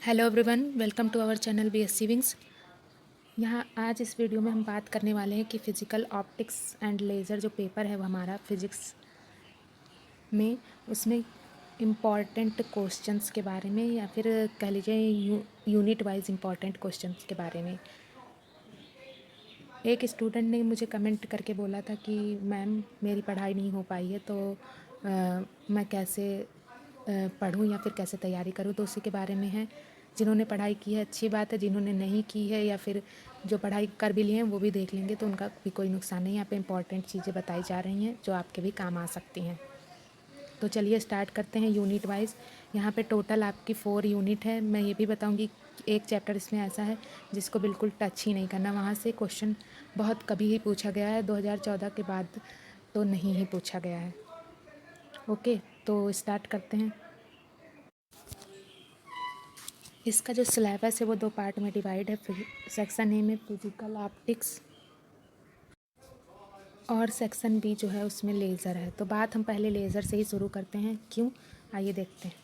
Hello everyone, welcome to our channel BSc wings. यहाँ आज इस वीडियो में हम बात करने वाले हैं कि फ़िज़िकल ऑप्टिक्स एंड लेज़र जो पेपर है वो हमारा फिज़िक्स में, उसमें इम्पॉर्टेंट क्वेश्चंस के बारे में या फिर कह लीजिए यूनिट वाइज इम्पॉर्टेंट क्वेश्चंस के बारे में। एक स्टूडेंट ने मुझे कमेंट करके बोला था कि मैम मेरी पढ़ाई नहीं हो पाई है, तो मैं कैसे पढूं या फिर कैसे तैयारी करूं, तो उसी के बारे में है। जिन्होंने पढ़ाई की है अच्छी बात है, जिन्होंने नहीं की है या फिर जो पढ़ाई कर भी लिए हैं वो भी देख लेंगे, तो उनका भी कोई नुकसान नहीं। यहाँ पे इंपॉर्टेंट चीज़ें बताई जा रही हैं जो आपके भी काम आ सकती हैं। तो चलिए स्टार्ट करते हैं यूनिट वाइज। यहाँ पे टोटल आपकी 4 यूनिट है। मैं ये भी बताऊँगी एक चैप्टर इसमें ऐसा है जिसको बिल्कुल टच ही नहीं करना, वहाँ से क्वेश्चन बहुत कभी ही पूछा गया है, 2014 के बाद तो नहीं ही पूछा गया है। ओके, तो स्टार्ट करते हैं। इसका जो सिलेबस है वो 2 पार्ट में डिवाइड है। सेक्शन ए में फिजिकल ऑप्टिक्स और सेक्शन बी जो है उसमें लेज़र है। तो बात हम पहले लेज़र से ही शुरू करते हैं। क्यों, आइए देखते हैं।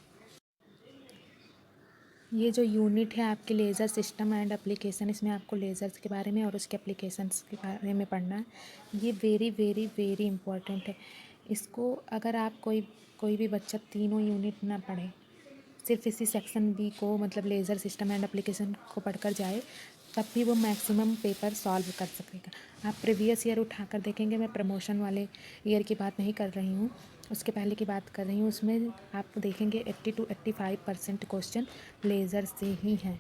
ये जो यूनिट है आपके लेज़र सिस्टम एंड एप्लीकेशन, इसमें आपको लेज़र्स के बारे में और उसके एप्लीकेशंस के बारे में पढ़ना है। ये वेरी वेरी वेरी इम्पॉर्टेंट है। इसको अगर आप कोई भी बच्चा तीनों यूनिट ना पढ़े, सिर्फ इसी सेक्शन बी को मतलब लेज़र सिस्टम एंड एप्लीकेशन को पढ़कर जाए, तब भी वो मैक्सिमम पेपर सॉल्व कर सकेगा। आप प्रीवियस ईयर उठाकर देखेंगे, मैं प्रमोशन वाले ईयर की बात नहीं कर रही हूँ, उसके पहले की बात कर रही हूँ। उसमें आप देखेंगे 80 to 85% क्वेश्चन लेज़र से ही हैं।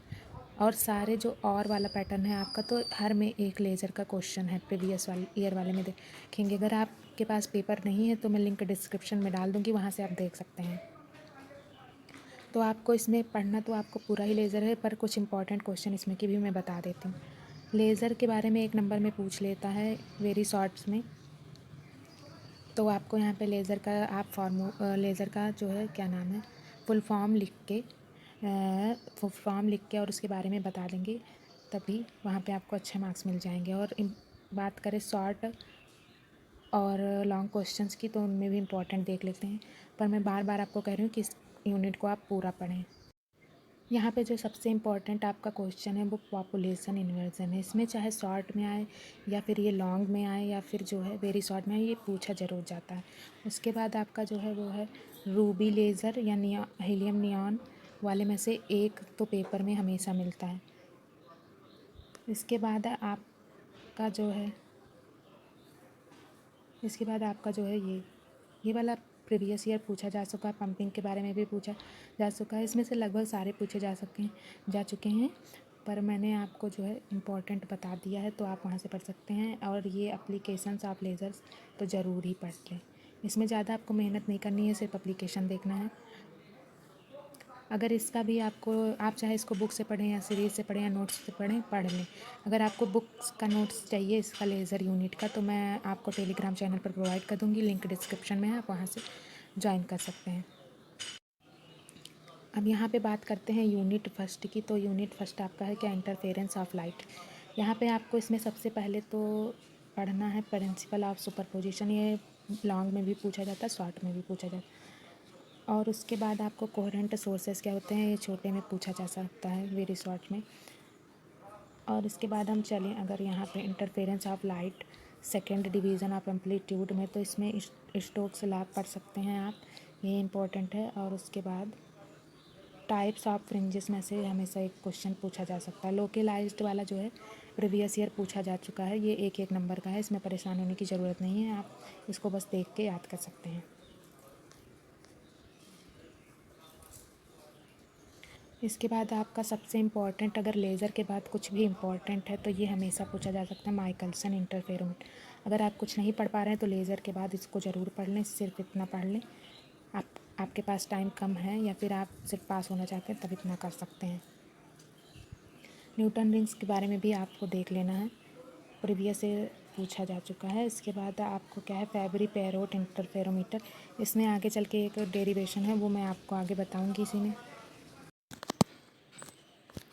और सारे जो और वाला पैटर्न है आपका, तो हर में एक लेज़र का क्वेश्चन है। प्रीवियस वाले ईयर वाले में देखेंगे। अगर आपके पास पेपर नहीं है तो मैं लिंक डिस्क्रिप्शन में डाल दूँगी, वहाँ से आप देख सकते हैं। तो आपको इसमें पढ़ना तो आपको पूरा ही लेज़र है, पर कुछ इंपॉर्टेंट क्वेश्चन इसमें की भी मैं बता देती हूँ। लेज़र के बारे में 1 नंबर में पूछ लेता है वेरी शॉर्ट्स में। तो आपको यहाँ पे लेज़र का लेज़र का जो है क्या नाम है, फुल फॉर्म लिख के और उसके बारे में बता देंगे, तभी वहाँ पे आपको अच्छे मार्क्स मिल जाएंगे। और बात करें शॉर्ट और लॉन्ग क्वेश्चंस की, तो उनमें भी इम्पोर्टेंट देख लेते हैं। पर मैं बार बार आपको कह रही हूँ कि इस यूनिट को आप पूरा पढ़ें। यहाँ पे जो सबसे इम्पोर्टेंट आपका क्वेश्चन है वो पॉपुलेशन इन्वर्जन है। इसमें चाहे शॉर्ट में आए या फिर ये लॉन्ग में आए या फिर जो है वेरी शॉर्ट में आए, ये पूछा ज़रूर जाता है। उसके बाद आपका जो है वो है रूबी लेज़र या हीलियम नियॉन वाले में से एक तो पेपर में हमेशा मिलता है। इसके बाद आपका जो है ये वाला प्रीवियस ईयर पूछा जा चुका है। पंपिंग के बारे में भी पूछा जा चुका है। इसमें से लगभग सारे पूछे जा चुके हैं, पर मैंने आपको जो है इम्पोर्टेंट बता दिया है, तो आप वहाँ से पढ़ सकते हैं। और ये एप्लीकेशंस ऑफ लेज़र्स तो ज़रूर ही पढ़ लें। इसमें ज़्यादा आपको मेहनत नहीं करनी है, सिर्फ एप्लीकेशन देखना है। अगर इसका भी आप चाहे इसको बुक से पढ़ें या सीरीज़ से पढ़ें या नोट्स से पढ़ लें। अगर आपको बुक्स का नोट्स चाहिए इसका लेज़र यूनिट का, तो मैं आपको टेलीग्राम चैनल पर प्रोवाइड कर दूँगी, लिंक डिस्क्रिप्शन में है, आप वहाँ से ज्वाइन कर सकते हैं। अब यहाँ पे बात करते हैं यूनिट फर्स्ट की। तो यूनिट फर्स्ट आपका है क्या, इंटरफेरेंस ऑफ लाइट। यहाँ पे आपको इसमें सबसे पहले तो पढ़ना है प्रिंसिपल ऑफ सुपरपोजिशन। ये लॉन्ग में भी पूछा जाता है, शॉर्ट में भी पूछा जाता है। और उसके बाद आपको कोहेरेंट सोर्सेस क्या होते हैं, ये छोटे में पूछा जा सकता है, वेरी शॉर्ट में। और इसके बाद हम चलें अगर यहाँ पे interference of light second division of amplitude में, तो इसमें स्टोक्स लॉ पढ़ सकते हैं आप, ये इम्पोर्टेंट है। और उसके बाद टाइप्स ऑफ फ्रिंजेस में से हमेशा एक क्वेश्चन पूछा जा सकता है। लोकलाइज्ड वाला जो है प्रीवियस ईयर पूछा जा चुका है, ये 1 नंबर का है, इसमें परेशान होने की ज़रूरत नहीं है, आप इसको बस देख के याद कर सकते हैं। इसके बाद आपका सबसे इम्पॉर्टेंट, अगर लेज़र के बाद कुछ भी इम्पॉर्टेंट है तो ये हमेशा पूछा जा सकता है, माइकलसन इंटरफेरेंस। अगर आप कुछ नहीं पढ़ पा रहे हैं तो लेज़र के बाद इसको ज़रूर पढ़ लें, सिर्फ इतना पढ़ लें। आपके पास टाइम कम है या फिर आप सिर्फ पास होना चाहते हैं, तब इतना कर सकते हैं। न्यूटन रिंग्स के बारे में भी आपको देख लेना है, प्रीवियस से पूछा जा चुका है। इसके बाद आपको क्या है, फेबरी पेरोट इंटरफेरोमीटर। इसमें आगे चल के एक डेरिवेशन है, वो मैं आपको आगे बताऊँगी इसी में।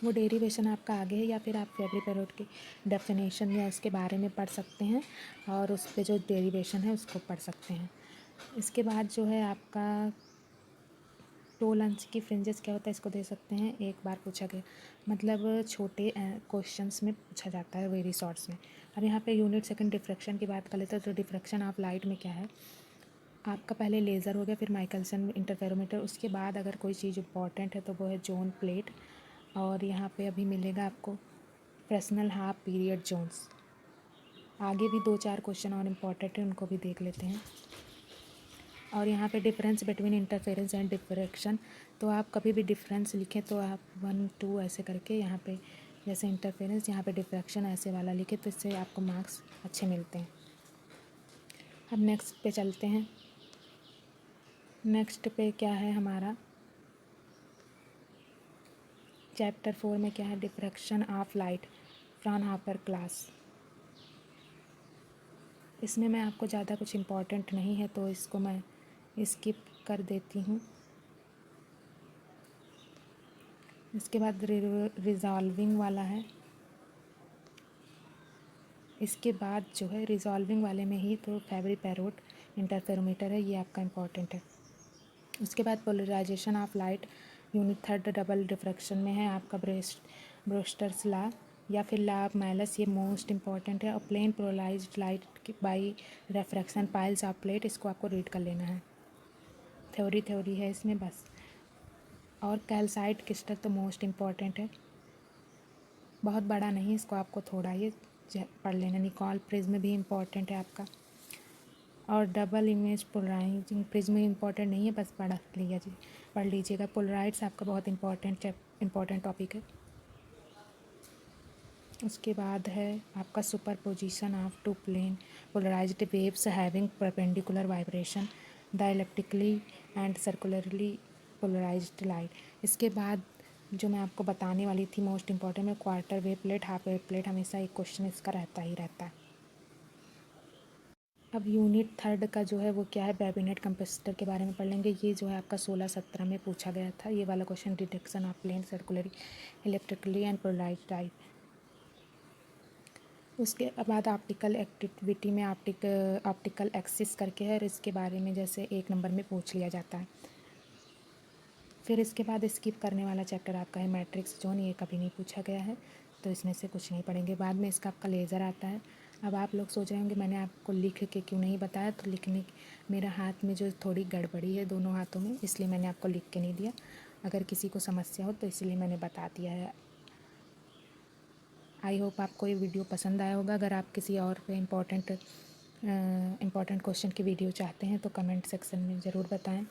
वो डेरिवेशन आपका आगे है, या फिर आप फेबरी पेरोट की डेफिनेशन या उसके बारे में पढ़ सकते हैं और उस पर जो डेरिवेशन है उसको पढ़ सकते हैं। इसके बाद जो है आपका टोल अंश की फ्रिंजेस क्या होता है इसको दे सकते हैं, एक बार पूछा गया, मतलब छोटे क्वेश्चंस में पूछा जाता है वेरी शॉर्ट्स में। अब यहाँ पे यूनिट सेकंड डिफ्रैक्शन की बात कर लेते हैं। तो डिफ्रैक्शन ऑफ लाइट में क्या है, आपका पहले लेज़र हो गया, फिर माइकलसन इंटरफेरोमीटर, उसके बाद अगर कोई चीज़ इंपॉर्टेंट है तो वो है जोन प्लेट, और यहाँ पे अभी मिलेगा आपको फ्रेस्नेल हाफ पीरियड जोन्स। आगे भी 2-4 क्वेश्चन और इम्पॉर्टेंट है, उनको भी देख लेते हैं। और यहाँ पे difference between interference and diffraction, तो आप कभी भी डिफरेंस लिखें तो आप 1 2 ऐसे करके, यहाँ पे जैसे इंटरफेरेंस, यहाँ पे डिफ्रैक्शन ऐसे वाला लिखे, तो इससे आपको मार्क्स अच्छे मिलते हैं। अब नेक्स्ट पे चलते हैं। नेक्स्ट पे क्या है हमारा, चैप्टर 4 में क्या है, diffraction of light, Fraunhofer class. इसमें मैं आपको ज़्यादा कुछ इम्पोर्टेंट नहीं है तो इसको मैं स्किप कर देती हूँ। इसके बाद रिजॉल्विंग वाला है। इसके बाद जो है रिजॉल्विंग वाले में ही तो फेबरी पेरोट इंटरफेरोमीटर है, ये आपका इम्पोर्टेंट है। उसके बाद polarization of light, unit third double diffraction में है आपका ब्रोस्टर्स लॉ या फिर लॉ ऑफ मैलस, ये मोस्ट इंपॉर्टेंट है। और plane polarized light by refraction piles of plate, इसको आपको रीड कर लेना है, थ्योरी है इसमें बस। और कैल्साइट क्रिस्टल तो मोस्ट इम्पॉर्टेंट है, बहुत बड़ा नहीं, इसको आपको थोड़ा ये पढ़ लेना। निकॉल प्रिज्म भी इम्पॉर्टेंट है आपका, और double image polarising prism important नहीं है, बस पढ़ लीजिएगा। पोलराइड्स आपका बहुत इम्पॉर्टेंट टॉपिक है। उसके बाद है आपका superposition of two plane polarized waves having perpendicular vibration, dielectrically and circularly polarized light. इसके बाद जो मैं आपको बताने वाली थी मोस्ट इम्पॉर्टेंट में, quarter wave plate, half wave plate, हमेशा एक क्वेश्चन इसका रहता है। अब यूनिट थर्ड का जो है वो क्या है, बेबिनेट कैपेसिटर के बारे में पढ़ लेंगे। ये जो है आपका 16-17 में पूछा गया था, ये वाला question, detection of plane circularly electrically and polarised light. उसके बाद ऑप्टिकल एक्टिविटी में ऑप्टिकल एक्सिस करके है, और इसके बारे में जैसे 1 नंबर में पूछ लिया जाता है। फिर इसके बाद स्किप करने वाला चैप्टर आपका है मैट्रिक्स जोन, ये कभी नहीं पूछा गया है तो इसमें से कुछ नहीं पढ़ेंगे। बाद में इसका आपका लेज़र आता है। अब आप लोग सोच रहे होंगे मैंने आपको लिख के क्यों नहीं बताया, तो लिखने मेरा हाथ में जो थोड़ी गड़बड़ी है दोनों हाथों में, इसलिए मैंने आपको लिख के नहीं दिया। अगर किसी को समस्या हो तो इसलिए मैंने बता दिया है। आई होप आपको ये वीडियो पसंद आया होगा। अगर आप किसी और पे इम्पॉर्टेंट क्वेश्चन की वीडियो चाहते हैं तो कमेंट सेक्शन में ज़रूर बताएं।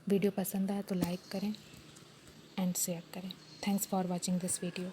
वीडियो पसंद आए तो लाइक करें एंड शेयर करें। Thanks for watching this video.